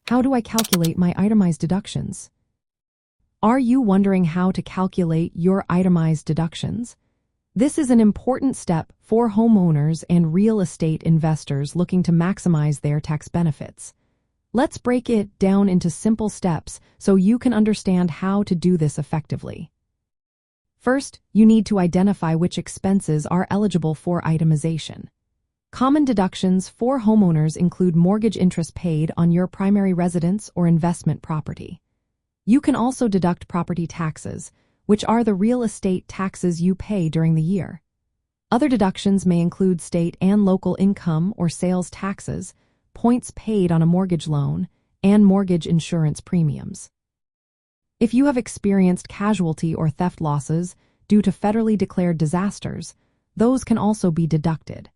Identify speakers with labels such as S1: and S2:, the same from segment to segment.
S1: How do I calculate my itemized deductions? Are you wondering how to calculate your itemized deductions? This is an important step for homeowners and real estate investors looking to maximize their tax benefits. Let's break it down into simple steps so you can understand how to do this effectively. First, you need to identify which expenses are eligible for itemization. Common deductions for homeowners include mortgage interest paid on your primary residence or investment property. You can also deduct property taxes, which are the real estate taxes you pay during the year. Other deductions may include state and local income or sales taxes, points paid on a mortgage loan, and mortgage insurance premiums. If you have experienced casualty or theft losses due to federally declared disasters, those can also be deducted.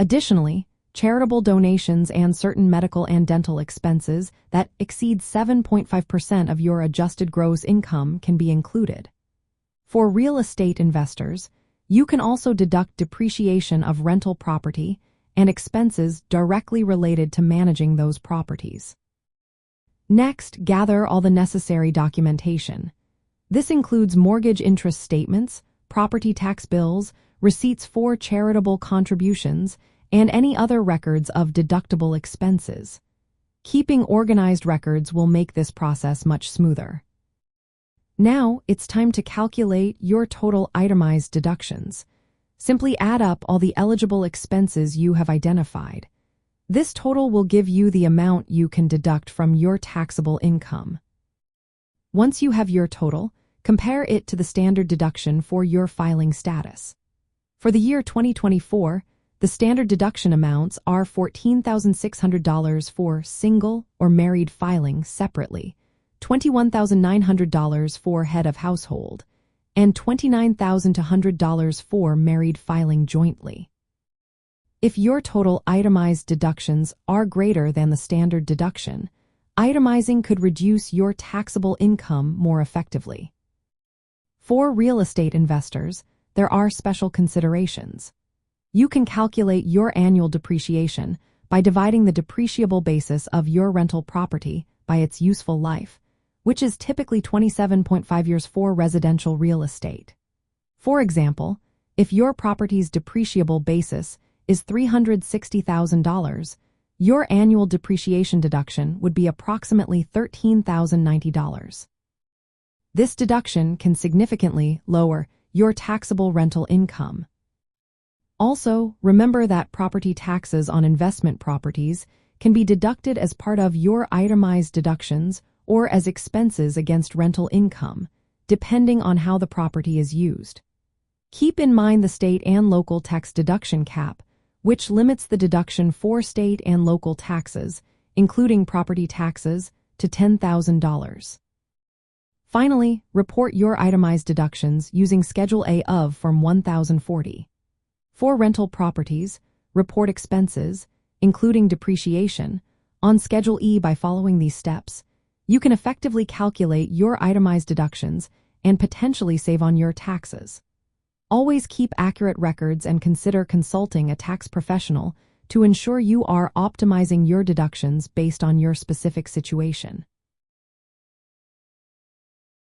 S1: Additionally, charitable donations and certain medical and dental expenses that exceed 7.5% of your adjusted gross income can be included. For real estate investors, you can also deduct depreciation of rental property and expenses directly related to managing those properties. Next, gather all the necessary documentation. This includes mortgage interest statements, property tax bills, receipts for charitable contributions, and any other records of deductible expenses. Keeping organized records will make this process much smoother. Now, it's time to calculate your total itemized deductions. Simply add up all the eligible expenses you have identified. This total will give you the amount you can deduct from your taxable income. Once you have your total, compare it to the standard deduction for your filing status. For the year 2024, the standard deduction amounts are $14,600 for single or married filing separately, $21,900 for head of household, and $29,200 for married filing jointly. If your total itemized deductions are greater than the standard deduction, itemizing could reduce your taxable income more effectively. For real estate investors, there are special considerations. You can calculate your annual depreciation by dividing the depreciable basis of your rental property by its useful life, which is typically 27.5 years for residential real estate. For example, if your property's depreciable basis is $360,000, your annual depreciation deduction would be approximately $13,090. This deduction can significantly lower your taxable rental income. Also, remember that property taxes on investment properties can be deducted as part of your itemized deductions or as expenses against rental income, depending on how the property is used. Keep in mind the state and local tax deduction cap, which limits the deduction for state and local taxes, including property taxes, to $10,000. Finally, report your itemized deductions using Schedule A of Form 1040. For rental properties, report expenses, including depreciation, on Schedule E by following these steps. You can effectively calculate your itemized deductions and potentially save on your taxes. Always keep accurate records and consider consulting a tax professional to ensure you are optimizing your deductions based on your specific situation.